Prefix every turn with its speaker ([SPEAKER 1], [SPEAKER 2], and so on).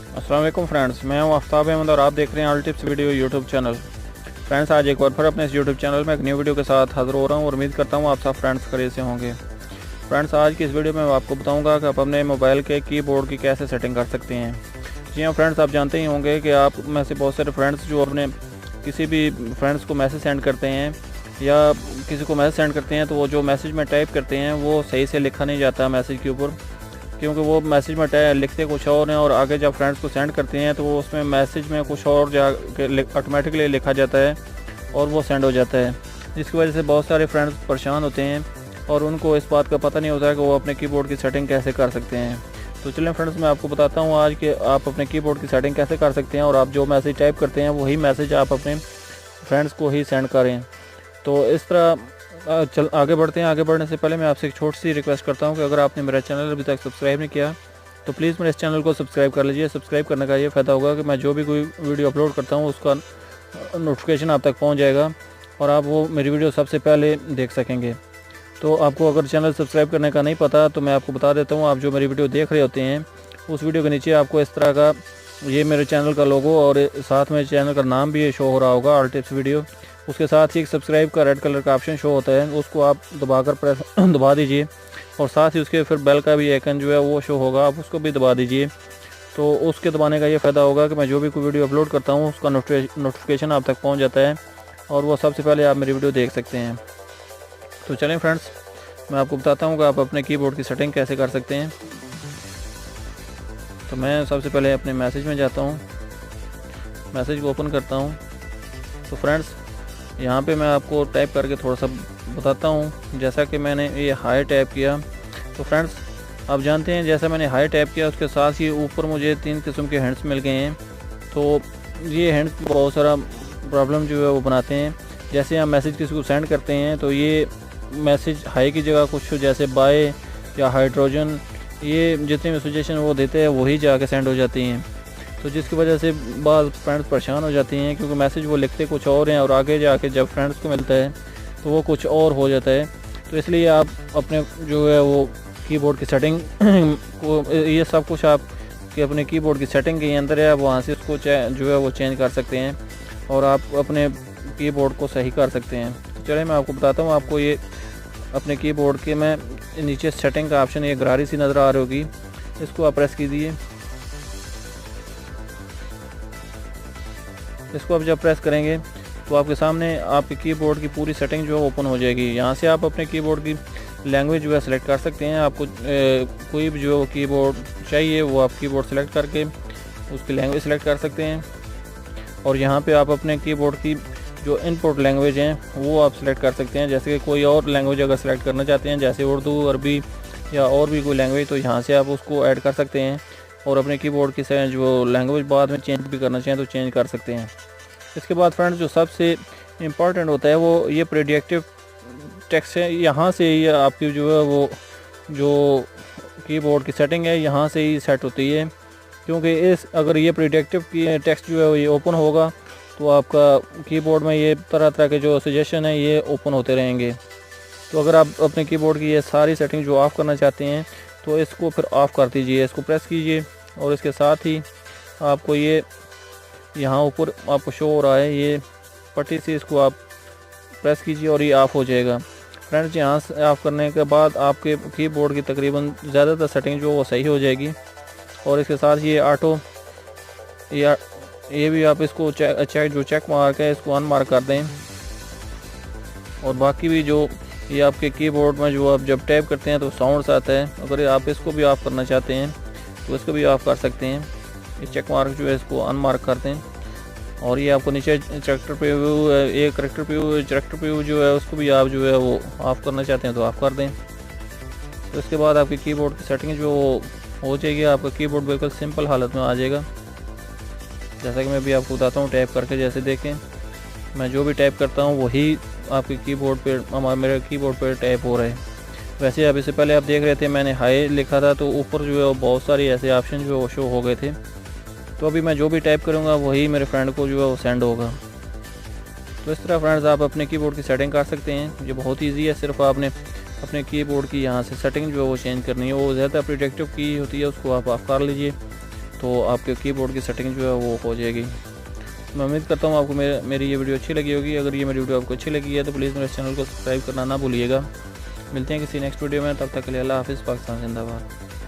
[SPEAKER 1] अस्सलाम वालेकुम फ्रेंड्स, मैं हूं आफ्ताब अहमद और आप देख रहे हैं all tips video YouTube channel. Friends, आज एक बार फिर अपने इस यूट्यूब चैनल में एक न्यू वीडियो के साथ हाज़िर हो रहा हूं और उम्मीद करता हूं आप सब फ्रेंड्स खैरियत से होंगे। फ्रेंड्स, आज की इस वीडियो में मैं आपको बताऊंगा कि आप अपने मोबाइल के कीबोर्ड की कैसे सेटिंग कर सकते हैं। जी हाँ फ्रेंड्स, आप जानते ही होंगे कि आप में से बहुत सारे फ्रेंड्स जो अपने किसी भी फ्रेंड्स को मैसेज सेंड करते हैं या किसी को मैसेज सेंड करते हैं तो वो जो मैसेज में टाइप करते हैं वो सही से लिखा नहीं जाता मैसेज के ऊपर, क्योंकि वो मैसेज में लिखते कुछ और हैं और आगे जब फ्रेंड्स को सेंड करते हैं तो वो उसमें मैसेज में कुछ और जाके ऑटोमेटिकली लिखा जाता है और वो सेंड हो जाता है, जिसकी वजह से बहुत सारे फ्रेंड्स परेशान होते हैं और उनको इस बात का पता नहीं होता है कि वो अपने कीबोर्ड की सेटिंग कैसे कर सकते हैं। तो चलिए फ्रेंड्स, मैं आपको बताता हूँ आज कि आप अपने कीबोर्ड की सेटिंग कैसे कर सकते हैं और आप जो मैसेज टाइप करते हैं वही मैसेज आप अपने फ्रेंड्स को ही सेंड करें। तो इस तरह आगे बढ़ते हैं। आगे बढ़ने से पहले मैं आपसे एक छोटी सी रिक्वेस्ट करता हूं कि अगर आपने मेरा चैनल अभी तक सब्सक्राइब नहीं किया तो प्लीज़ मेरे इस चैनल को सब्सक्राइब कर लीजिए। सब्सक्राइब करने का ये फ़ायदा होगा कि मैं जो भी कोई वीडियो अपलोड करता हूं उसका नोटिफिकेशन आप तक पहुंच जाएगा और आप वो मेरी वीडियो सबसे पहले देख सकेंगे। तो आपको अगर चैनल सब्सक्राइब करने का नहीं पता तो मैं आपको बता देता हूँ, आप जो मेरी वीडियो देख रहे होते हैं उस वीडियो के नीचे आपको इस तरह का ये मेरे चैनल का लोगो और साथ में चैनल का नाम भी शो हो रहा होगा, ऑल टिप्स वीडियो। उसके साथ ही एक सब्सक्राइब का रेड कलर का ऑप्शन शो होता है, उसको आप दबा दीजिए और साथ ही उसके फिर बेल का भी आइकन जो है वो शो होगा, आप उसको भी दबा दीजिए। तो उसके दबाने का ये फ़ायदा होगा कि मैं जो भी कोई वीडियो अपलोड करता हूँ उसका नोटिफिकेशन आप तक पहुँच जाता है और वो सबसे पहले आप मेरी वीडियो देख सकते हैं। तो चलें फ्रेंड्स, मैं आपको बताता हूँ कि आप अपने कीबोर्ड की सेटिंग कैसे कर सकते हैं। तो मैं सबसे पहले अपने मैसेज में जाता हूँ, मैसेज को ओपन करता हूँ। तो फ्रेंड्स, यहाँ पे मैं आपको टाइप करके थोड़ा सा बताता हूँ। जैसा कि मैंने ये हाई टाइप किया तो फ्रेंड्स आप जानते हैं जैसा मैंने हाई टाइप किया उसके साथ ही ऊपर मुझे 3 किस्म के हैंड्स मिल गए हैं। तो ये हैंड्स बहुत सारा प्रॉब्लम जो है वो बनाते हैं। जैसे हम मैसेज किसी को सेंड करते हैं तो ये मैसेज हाई की जगह कुछ जैसे बाय या हाइड्रोजन, ये जितनी भी सजेशन वो देते हैं वही जाके सेंड हो जाती हैं। तो जिसकी वजह से बाद फ्रेंड्स परेशान हो जाती हैं क्योंकि मैसेज वो लिखते कुछ और हैं और आगे जाके जब फ्रेंड्स को मिलता है तो वो कुछ और हो जाता है। तो इसलिए आप अपने जो है वो कीबोर्ड की सेटिंग को ये सब कुछ आप कि अपने कीबोर्ड की सेटिंग के अंदर है, वहाँ से उसको जो है वो चेंज कर सकते हैं और आप अपने कीबोर्ड को सही कर सकते हैं। तो चलिए मैं आपको बताता हूँ। आपको ये अपने कीबोर्ड के में नीचे सेटिंग का ऑप्शन ये गरारी सी नज़र आ रही होगी, इसको आप प्रेस कीजिए। इसको आप जब प्रेस करेंगे तो आपके सामने आपके कीबोर्ड की पूरी सेटिंग जो है ओपन हो जाएगी। यहाँ से आप अपने कीबोर्ड की लैंग्वेज जो है सेलेक्ट कर सकते हैं। आपको कोई भी जो कीबोर्ड चाहिए वो आप कीबोर्ड सेलेक्ट करके उसकी लैंग्वेज सेलेक्ट कर सकते हैं और यहाँ पे आप अपने कीबोर्ड की जो इनपुट लैंग्वेज हैं वो आप सेलेक्ट कर सकते हैं। जैसे कि कोई और लैंग्वेज अगर सेलेक्ट करना चाहते हैं जैसे उर्दू, अरबी या और भी कोई लैंग्वेज, तो यहाँ से आप उसको ऐड कर सकते हैं और अपने कीबोर्ड की जो लैंग्वेज बाद में चेंज भी करना चाहें तो चेंज कर सकते हैं। इसके बाद फ्रेंड्स जो सबसे इम्पॉर्टेंट होता है वो ये प्रेडिक्टिव टेक्स्ट है। यहाँ से ही आपकी जो है वो जो कीबोर्ड की सेटिंग है यहाँ से ही सेट होती है, क्योंकि अगर ये प्रेडिक्टिव की टेक्स्ट जो है ये ओपन होगा तो आपका कीबोर्ड में ये तरह तरह के जो सजेशन है ये ओपन होते रहेंगे। तो अगर आप अपने कीबोर्ड की ये सारी सेटिंग जो ऑफ़ करना चाहते हैं तो इसको फिर ऑफ़ कर दीजिए, इसको प्रेस कीजिए और इसके साथ ही आपको ये यहाँ ऊपर आपको शो हो रहा है ये पट्टी से, इसको आप प्रेस कीजिए और ये ऑफ़ हो जाएगा। फ्रेंड्स, यहाँ से ऑफ़ करने के बाद आपके कीबोर्ड की तकरीबन ज़्यादातर सेटिंग जो वो सही हो जाएगी और इसके साथ ये ऑटो ये भी आप इसको चेक मार्क है इसको अनमार्क कर दें और बाकी भी जो ये आपके कीबोर्ड में जो आप जब टाइप करते हैं तो साउंड्स आता है, अगर आप इसको भी ऑफ़ करना चाहते हैं तो इसको भी ऑफ़ कर सकते हैं। ये चेक मार्क जो है इसको अनमार्क कर दें और ये आपको नीचे कैरेक्टर प्रीव्यू एक कैरेक्टर प्रीव्यू जो है उसको भी आप जो है वो ऑफ़ करना चाहते हैं तो ऑफ़ कर दें। तो इसके बाद आपकी कीबोर्ड की सेटिंग जो हो जाएगी, आपका कीबोर्ड बिल्कुल सिंपल हालत में आ जाएगा। जैसा कि मैं भी आपको बताता हूँ टाइप करके, जैसे देखें मैं जो भी टाइप करता हूँ वही आपके कीबोर्ड पे मेरे कीबोर्ड पे टाइप हो रहा है। वैसे अब इससे पहले आप देख रहे थे मैंने हाई लिखा था तो ऊपर जो है वो बहुत सारी ऐसे ऑप्शन जो शो हो गए थे। तो अभी मैं जो भी टाइप करूँगा वही मेरे फ्रेंड को जो है वो सेंड होगा। तो इस तरह फ्रेंड्स आप अपने कीबोर्ड की सेटिंग कर सकते हैं। ये बहुत ईजी है, सिर्फ आपने अपने कीबोर्ड की यहाँ से सेटिंग जो है वो चेंज करनी है। वो ज़्यादा प्रोटेक्टिव की होती है उसको आप ऑफ़ कर लीजिए तो आपके कीबोर्ड की सेटिंग जो है वो हो जाएगी। मैं उम्मीद करता हूँ आपको मेरी ये वीडियो अच्छी लगी होगी। अगर ये मेरी वीडियो आपको अच्छी लगी है तो प्लीज़ मेरे चैनल को सब्सक्राइब करना ना भूलिएगा। मिलते हैं किसी नेक्स्ट वीडियो में, तब तक के लिए अल्लाह हाफ़िज़। पाकिस्तान जिंदाबाद।